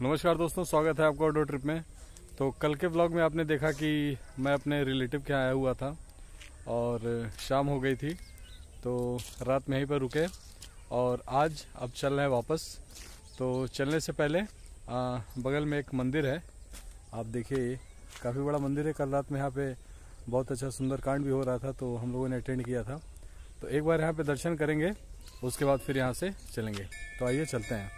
नमस्कार दोस्तों, स्वागत है आपका ऑटो ट्रिप में। तो कल के व्लॉग में आपने देखा कि मैं अपने रिलेटिव के आया हुआ था और शाम हो गई थी, तो रात में यहीं पर रुके और आज अब चल रहे हैं वापस। तो चलने से पहले बगल में एक मंदिर है, आप देखिए काफ़ी बड़ा मंदिर है। कल रात में यहाँ पे बहुत अच्छा सुंदरकांड भी हो रहा था, तो हम लोगों ने अटेंड किया था। तो एक बार यहाँ पे दर्शन करेंगे, उसके बाद फिर यहाँ से चलेंगे। तो आइए चलते हैं।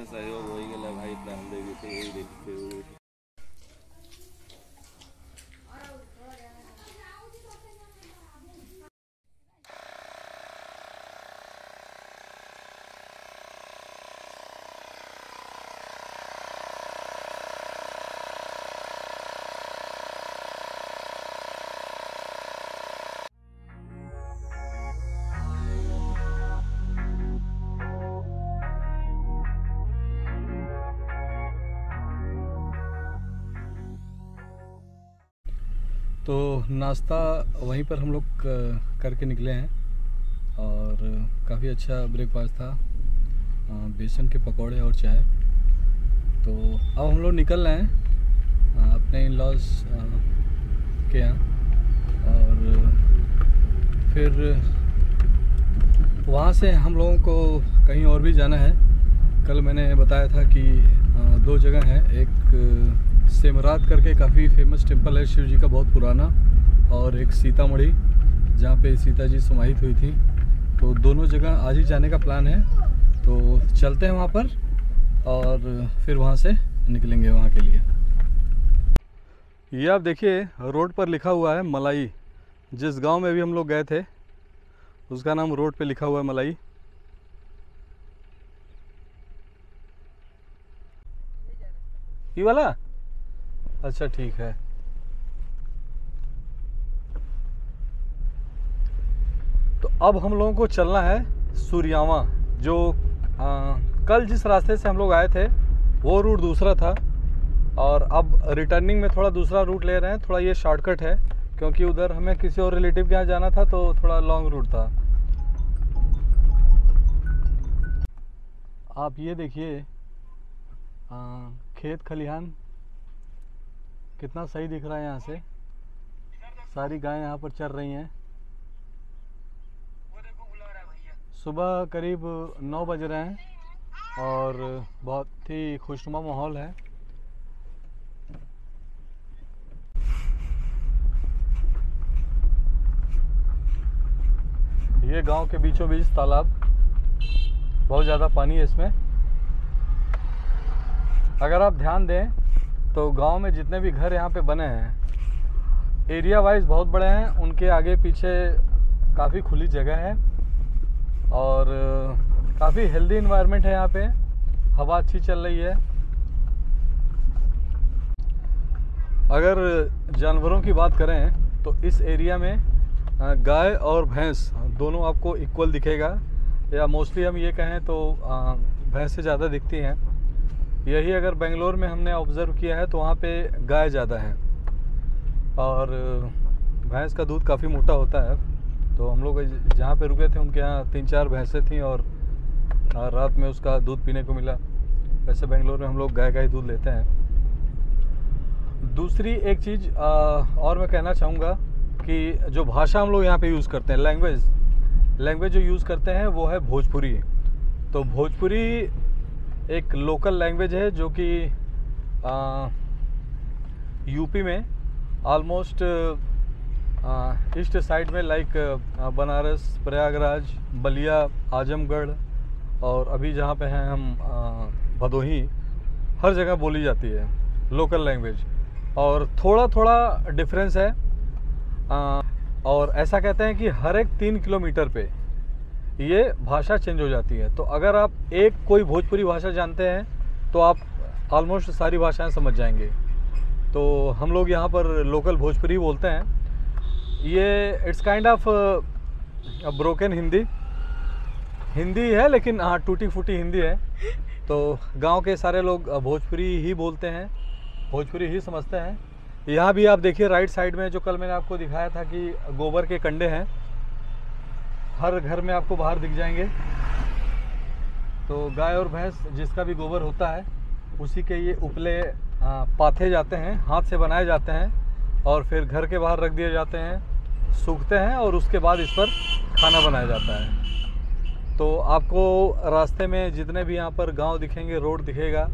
सहयोग हो गया भाई, इतना हम देखते यही देखते हुए। तो नाश्ता वहीं पर हम लोग करके निकले हैं और काफ़ी अच्छा ब्रेकफास्ट था, बेसन के पकौड़े और चाय। तो अब हम लोग निकल रहे हैं अपने इन लॉज के यहाँ और फिर वहाँ से हम लोगों को कहीं और भी जाना है। कल मैंने बताया था कि दो जगह है, एक सेमरात करके काफ़ी फेमस टेम्पल है शिव जी का, बहुत पुराना, और एक सीतामढ़ी जहाँ पे सीता जी समाहित हुई थी। तो दोनों जगह आज ही जाने का प्लान है, तो चलते हैं वहाँ पर और फिर वहाँ से निकलेंगे वहाँ के लिए। ये आप देखिए रोड पर लिखा हुआ है मलाई। जिस गांव में भी हम लोग गए थे उसका नाम रोड पे लिखा हुआ है मलाई। ये वाला अच्छा ठीक है। तो अब हम लोगों को चलना है सूर्यावा। जो कल जिस रास्ते से हम लोग आए थे वो रूट दूसरा था और अब रिटर्निंग में थोड़ा दूसरा रूट ले रहे हैं। थोड़ा ये शॉर्टकट है क्योंकि उधर हमें किसी और रिलेटिव के यहाँ जाना था, तो थोड़ा लॉन्ग रूट था। आप ये देखिए खेत खलिहान कितना सही दिख रहा है। यहाँ से सारी गायें यहाँ पर चर रही हैं। सुबह करीब 9 बज रहे हैं और बहुत ही खुशनुमा माहौल है। ये गांव के बीचों बीच तालाब, बहुत ज़्यादा पानी है इसमें। अगर आप ध्यान दें तो गांव में जितने भी घर यहाँ पे बने हैं एरिया वाइज बहुत बड़े हैं, उनके आगे पीछे काफ़ी खुली जगह है और काफ़ी हेल्दी इन्वायरमेंट है। यहाँ पे हवा अच्छी चल रही है। अगर जानवरों की बात करें तो इस एरिया में गाय और भैंस दोनों आपको इक्वल दिखेगा, या मोस्टली हम ये कहें तो भैंस से ज़्यादा दिखती हैं। यही अगर बेंगलोर में हमने ऑब्ज़र्व किया है तो वहाँ पे गाय ज़्यादा है और भैंस का दूध काफ़ी मोटा होता है। तो हम लोग जहाँ पे रुके थे उनके यहाँ 3-4 भैंसें थीं और रात में उसका दूध पीने को मिला। वैसे बेंगलोर में हम लोग गाय का ही दूध लेते हैं। दूसरी एक चीज़ और मैं कहना चाहूँगा कि जो भाषा हम लोग यहाँ पे यूज़ करते हैं, लैंग्वेज जो यूज़ करते हैं वो है भोजपुरी। तो भोजपुरी एक लोकल लैंग्वेज है जो कि यूपी में ऑलमोस्ट ईस्ट साइड में लाइक बनारस, प्रयागराज, बलिया, आजमगढ़ और अभी जहाँ पे हैं हम भदोही, हर जगह बोली जाती है लोकल लैंग्वेज। और थोड़ा थोड़ा डिफरेंस है और ऐसा कहते हैं कि हर एक 3 किलोमीटर पे ये भाषा चेंज हो जाती है। तो अगर आप कोई भोजपुरी भाषा जानते हैं तो आप ऑलमोस्ट सारी भाषाएं समझ जाएंगे। तो हम लोग यहाँ पर लोकल भोजपुरी बोलते हैं। ये it's kind of broken Hindi है, लेकिन हाँ टूटी फूटी हिंदी है। तो गांव के सारे लोग भोजपुरी ही बोलते हैं, भोजपुरी ही समझते हैं। यहाँ भी आप देखिए राइट साइड में जो कल मैंने आपको दिखाया था कि गोबर के कंडे हैं, हर घर में आपको बाहर दिख जाएंगे। तो गाय और भैंस जिसका भी गोबर होता है उसी के ये उपले पाथे जाते हैं, हाथ से बनाए जाते हैं और फिर घर के बाहर रख दिए जाते हैं, सूखते हैं और उसके बाद इस पर खाना बनाया जाता है। तो आपको रास्ते में जितने भी यहाँ पर गांव दिखेंगे, रोड दिखेगा,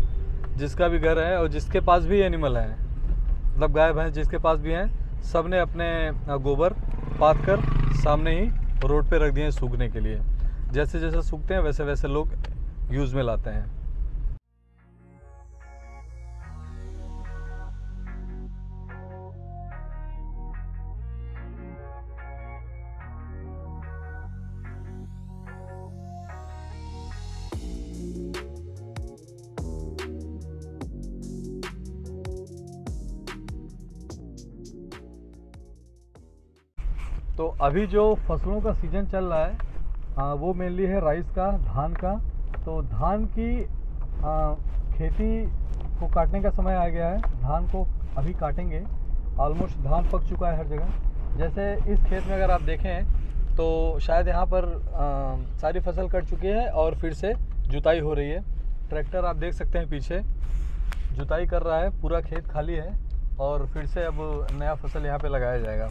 जिसका भी घर है और जिसके पास भी एनिमल है, मतलब गाय भैंस जिसके पास भी हैं, सब ने अपने गोबर पाथ कर सामने ही रोड पे रख दिए हैं सूखने के लिए। जैसे जैसे सूखते हैं वैसे वैसे लोग यूज़ में लाते हैं। तो अभी जो फसलों का सीज़न चल रहा है वो मेनली है राइस का, धान का। तो धान की खेती को काटने का समय आ गया है। धान को अभी काटेंगे, ऑलमोस्ट धान पक चुका है हर जगह। जैसे इस खेत में अगर आप देखें तो शायद यहाँ पर सारी फसल कट चुकी है और फिर से जुताई हो रही है। ट्रैक्टर आप देख सकते हैं पीछे जुताई कर रहा है, पूरा खेत खाली है और फिर से अब नया फसल यहाँ पे लगाया जाएगा।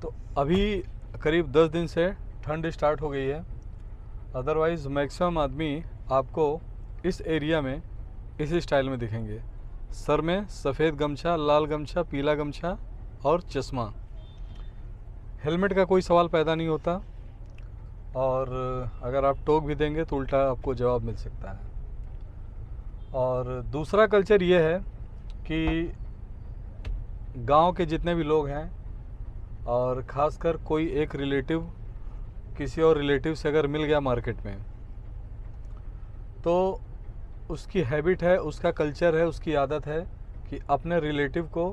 तो अभी करीब 10 दिन से ठंड स्टार्ट हो गई है। अदरवाइज़ मैक्सिमम आदमी आपको इस एरिया में इस स्टाइल में दिखेंगे। सर में सफ़ेद गमछा, लाल गमछा, पीला गमछा और चश्मा। हेलमेट का कोई सवाल पैदा नहीं होता और अगर आप टोक भी देंगे तो उल्टा आपको जवाब मिल सकता है। और दूसरा कल्चर ये है कि गांव के जितने भी लोग हैं और ख़ासकर कोई एक रिलेटिव किसी और रिलेटिव से अगर मिल गया मार्केट में तो उसकी हैबिट है, उसका कल्चर है, उसकी आदत है कि अपने रिलेटिव को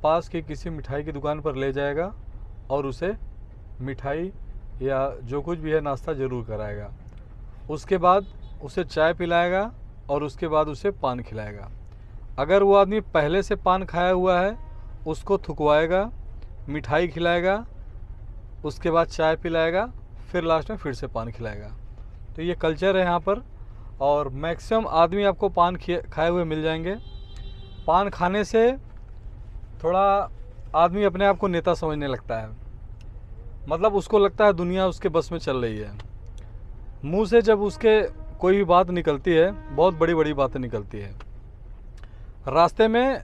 पास की किसी मिठाई की दुकान पर ले जाएगा और उसे मिठाई या जो कुछ भी है नाश्ता ज़रूर कराएगा। उसके बाद उसे चाय पिलाएगा और उसके बाद उसे पान खिलाएगा। अगर वो आदमी पहले से पान खाया हुआ है उसको थुकवाएगा, मिठाई खिलाएगा उसके बाद चाय पिलाएगा, फिर लास्ट में फिर से पान खिलाएगा। तो ये कल्चर है यहाँ पर। और मैक्सिमम आदमी आपको पान खाए हुए मिल जाएंगे। पान खाने से थोड़ा आदमी अपने आप को नेता समझने लगता है, मतलब उसको लगता है दुनिया उसके बस में चल रही है। मुंह से जब उसके कोई भी बात निकलती है, बहुत बड़ी बड़ी बातें निकलती है। रास्ते में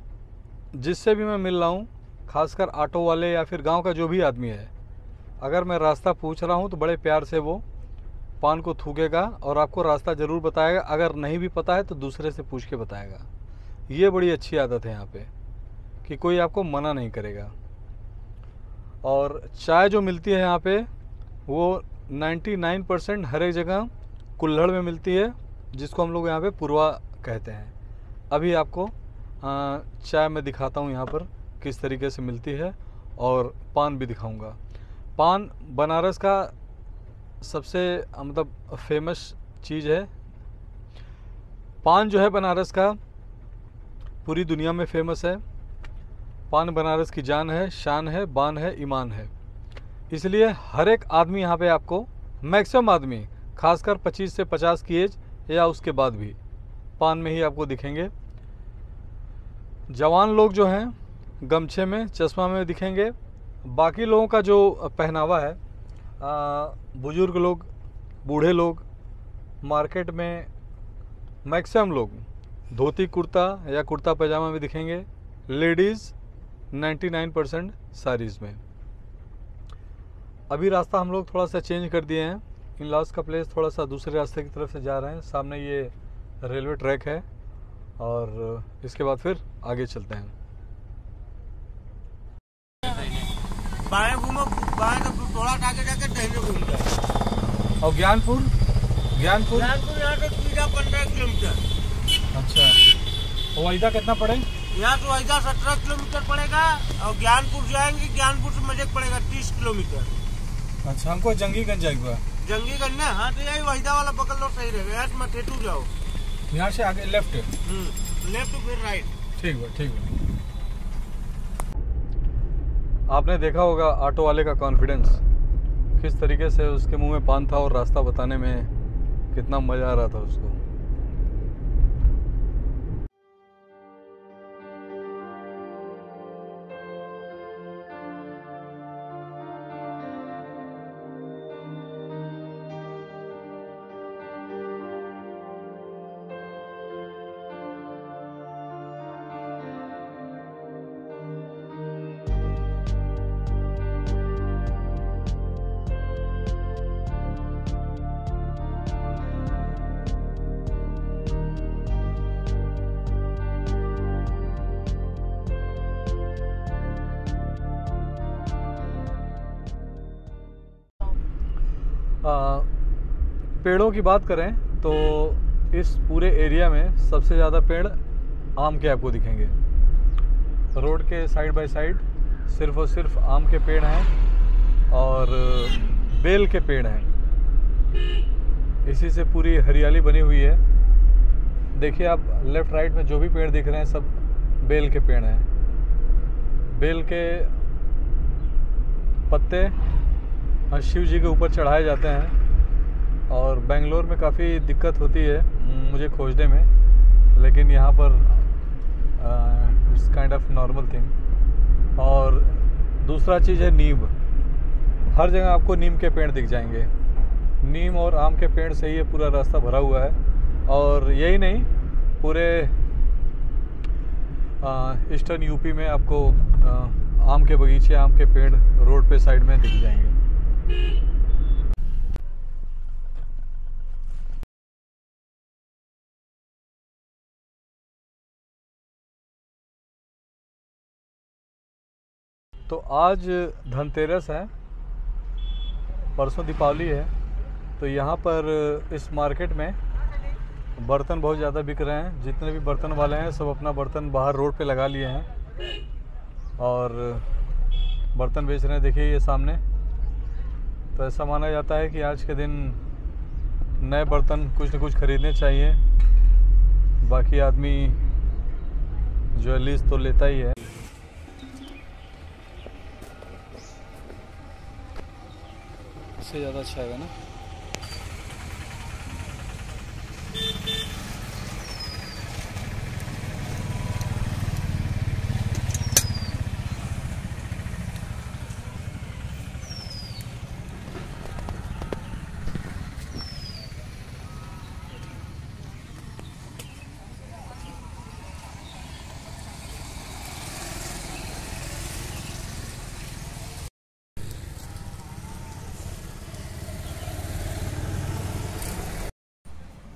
जिससे भी मैं मिल रहा हूँ, खासकर ऑटो वाले या फिर गांव का जो भी आदमी है, अगर मैं रास्ता पूछ रहा हूँ तो बड़े प्यार से वो पान को थूकेगा और आपको रास्ता ज़रूर बताएगा। अगर नहीं भी पता है तो दूसरे से पूछ के बताएगा। ये बड़ी अच्छी आदत है यहाँ पे कि कोई आपको मना नहीं करेगा। और चाय जो मिलती है यहाँ पे वो 99% हर एक जगह कुल्हड़ में मिलती है, जिसको हम लोग यहाँ पे पुरवा कहते हैं। अभी आपको चाय मैं दिखाता हूँ यहाँ पर किस तरीके से मिलती है, और पान भी दिखाऊंगा। पान बनारस का सबसे मतलब फेमस चीज़ है। पान जो है बनारस का पूरी दुनिया में फेमस है। पान बनारस की जान है, शान है, बान है, ईमान है। इसलिए हर एक आदमी यहाँ पे आपको, मैक्सिमम आदमी खासकर 25 से 50 की एज या उसके बाद भी पान में ही आपको दिखेंगे। जवान लोग जो हैं गमछे में, चश्मा में दिखेंगे। बाकी लोगों का जो पहनावा है, बुजुर्ग लोग, बूढ़े लोग, मार्केट में मैक्सिमम लोग धोती कुर्ता या कुर्ता पैजामा में दिखेंगे। लेडीज़ 99% साड़ीज़ में। अभी रास्ता हम लोग थोड़ा सा चेंज कर दिए हैं। इन लॉज का प्लेस थोड़ा सा दूसरे रास्ते की तरफ से जा रहे हैं। सामने ये रेलवे ट्रैक है और इसके बाद फिर आगे चलते हैं। बाएं घूमो, बाएं तो थोड़ा आगे जाके दाहिने घूम जाए। और ज्ञानपुर यहाँ से सीधा 15 किलोमीटर। अच्छा, वहीदा कितना पड़े? यहाँ से वहीदा 17 किलोमीटर पड़ेगा और ज्ञानपुर जाएंगे, ज्ञानपुर से मजेक पड़ेगा 30 किलोमीटर। अच्छा, हमको जंगीगंज जाएगा। जंगीगंज ना? हाँ, तो यही वहीदा वाला पकड़ लो, सही रहेगा। यहाँ से मठेटू जाओ, यहाँ से आगे लेफ्ट लेफ्ट फिर राइट। ठीक है, ठीक है। आपने देखा होगा ऑटो वाले का कॉन्फिडेंस, किस तरीके से उसके मुंह में पान था और रास्ता बताने में कितना मज़ा आ रहा था उसको। पेड़ों की बात करें तो इस पूरे एरिया में सबसे ज़्यादा पेड़ आम के आपको दिखेंगे। रोड के साइड बाय साइड सिर्फ और सिर्फ आम के पेड़ हैं और बेल के पेड़ हैं। इसी से पूरी हरियाली बनी हुई है। देखिए आप लेफ़्ट राइट में जो भी पेड़ दिख रहे हैं सब बेल के पेड़ हैं। बेल के पत्ते शिव जी के ऊपर चढ़ाए जाते हैं और बेंगलोर में काफ़ी दिक्कत होती है मुझे खोजने में, लेकिन यहाँ पर it's kind of normal thing. और दूसरा चीज़ है नीम। हर जगह आपको नीम के पेड़ दिख जाएंगे। नीम और आम के पेड़ से ही ये पूरा रास्ता भरा हुआ है। और यही नहीं, पूरे ईस्टर्न यूपी में आपको आम के बगीचे, आम के पेड़ रोड पे साइड में दिख जाएंगे। तो आज धनतेरस है, परसों दीपावली है। तो यहाँ पर इस मार्केट में बर्तन बहुत ज़्यादा बिक रहे हैं। जितने भी बर्तन वाले हैं सब अपना बर्तन बाहर रोड पे लगा लिए हैं और बर्तन बेच रहे हैं। देखिए ये सामने। तो ऐसा माना जाता है कि आज के दिन नए बर्तन कुछ न कुछ ख़रीदने चाहिए। बाकी आदमी जो है लीज तो लेता ही है। इससे ज़्यादा अच्छा आएगा ना।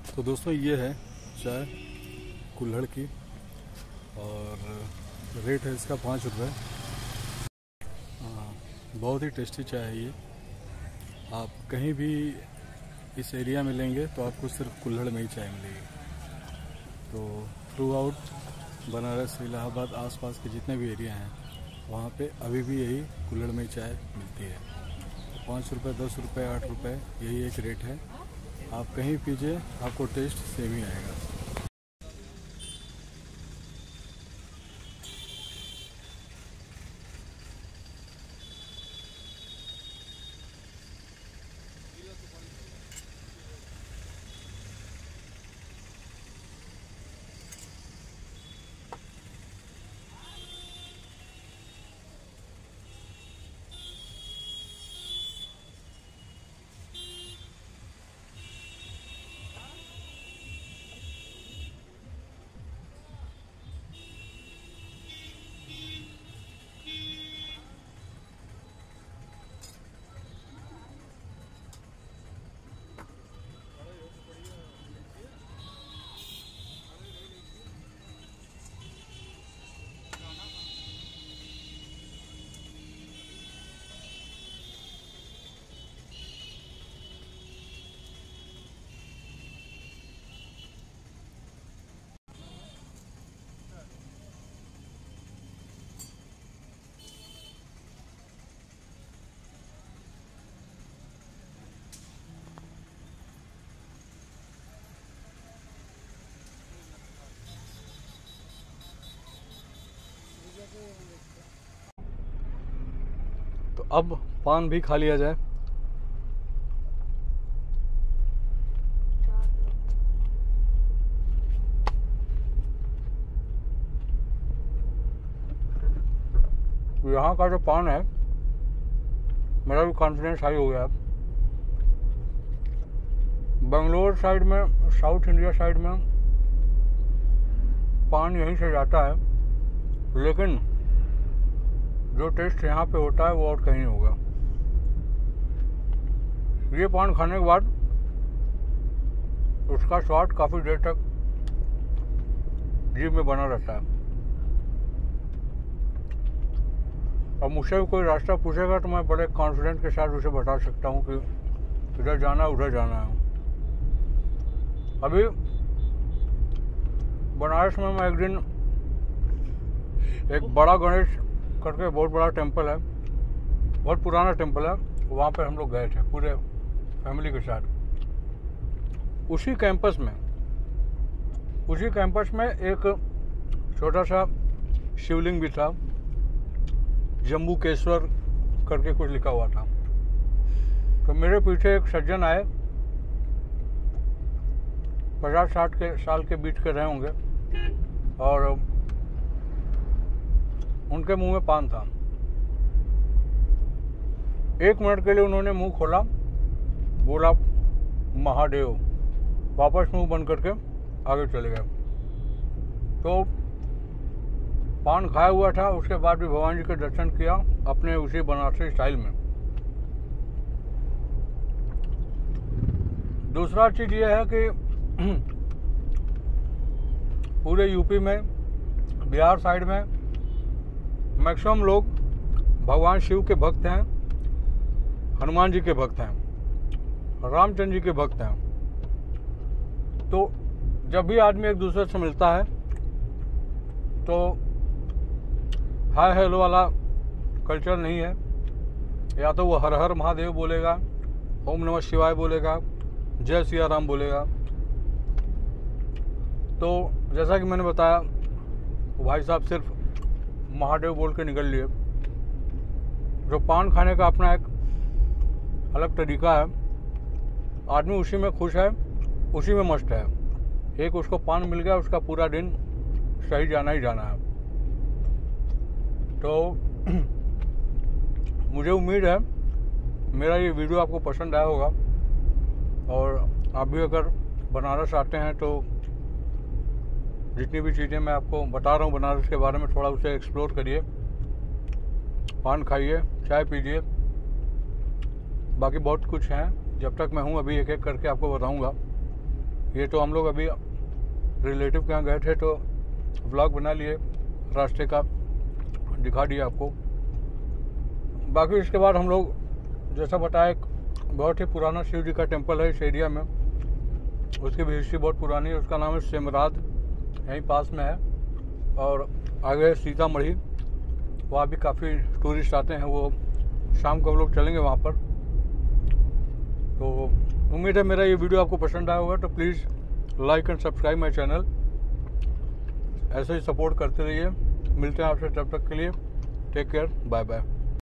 तो दोस्तों ये है चाय कुल्हड़ की और रेट है इसका 5 रुपये। बहुत ही टेस्टी चाय है ये। आप कहीं भी इस एरिया में लेंगे तो आपको सिर्फ कुल्हड़ में ही चाय मिलेगी। तो थ्रू आउट बनारस, इलाहाबाद, आसपास के जितने भी एरिया हैं वहाँ पे अभी भी यही कुल्हड़ में चाय मिलती है। तो 5 रुपये, 10 रुपये, 8 रुपये यही एक रेट है। आप कहीं पीजिए, आपको टेस्ट सेम ही आएगा। तो अब पान भी खा लिया जाए। यहाँ का जो पान है, मेरा भी कॉन्फिडेंस हाई हो गया। बेंगलोर साइड में, साउथ इंडिया साइड में पान यहीं से जाता है, लेकिन जो टेस्ट यहाँ पे होता है वो और कहीं नहीं होगा। ये पान खाने के बाद उसका स्वाद काफ़ी देर तक जीभ में बना रहता है। अब मुझसे कोई रास्ता पूछेगा तो मैं बड़े कॉन्फिडेंस के साथ उसे बता सकता हूँ कि इधर जाना है, उधर जाना है। अभी बनारस में मैं एक दिन एक बड़ा गणेश करके बहुत बड़ा टेम्पल है, बहुत पुराना टेम्पल है, वहाँ पर हम लोग गए थे पूरे फैमिली के साथ। उसी कैंपस में एक छोटा सा शिवलिंग भी था, जम्बूकेश्वर करके कुछ लिखा हुआ था। तो मेरे पीछे एक सज्जन आए, 50-60 साल के बीच के रहे होंगे, और उनके मुंह में पान था। 1 मिनट के लिए उन्होंने मुंह खोला, बोला महादेव, वापस मुंह बंद करके आगे चले गए। तो पान खाया हुआ था, उसके बाद भी भगवान जी के दर्शन किया अपने उसी बनारसी स्टाइल में। दूसरा चीज़ ये है कि पूरे यूपी में, बिहार साइड में मैक्सिमम लोग भगवान शिव के भक्त हैं, हनुमान जी के भक्त हैं, रामचंद्र जी के भक्त हैं। तो जब भी आदमी एक दूसरे से मिलता है तो हाय हेलो वाला कल्चर नहीं है। या तो वो हर हर महादेव बोलेगा, ओम नमः शिवाय बोलेगा, जय सिया राम बोलेगा। तो जैसा कि मैंने बताया, भाई साहब सिर्फ महादेव बोल के निकल लिए। जो पान खाने का अपना एक अलग तरीका है। आदमी उसी में खुश है, उसी में मस्त है। एक उसको पान मिल गया, उसका पूरा दिन सही जाना ही जाना है। तो मुझे उम्मीद है मेरा ये वीडियो आपको पसंद आया होगा, और आप भी अगर बनारस आते हैं तो जितनी भी चीज़ें मैं आपको बता रहा हूँ बनारस के बारे में, थोड़ा उसे एक्सप्लोर करिए, पान खाइए, चाय पीजिए। बाकी बहुत कुछ हैं, जब तक मैं हूँ अभी एक एक करके आपको बताऊँगा। ये तो हम लोग अभी रिलेटिव के यहाँ गए थे तो व्लॉग बना लिए, रास्ते का दिखा दिया आपको। बाकी इसके बाद हम लोग जैसा बताया, एक बहुत ही पुराना शिव जी का टेम्पल है इस एरिया में, उसकी भी हिस्ट्री बहुत पुरानी है। उसका नाम है सेमराद, यहीं पास में है। और आगे सीतामढ़ी, वहाँ भी काफ़ी टूरिस्ट आते हैं, वो शाम को हम लोग चलेंगे वहाँ पर। तो उम्मीद है मेरा ये वीडियो आपको पसंद आया होगा, तो please like and subscribe my channel. ऐसे ही सपोर्ट करते रहिए। मिलते हैं आपसे, तब तक के लिए टेक केयर, बाय बाय।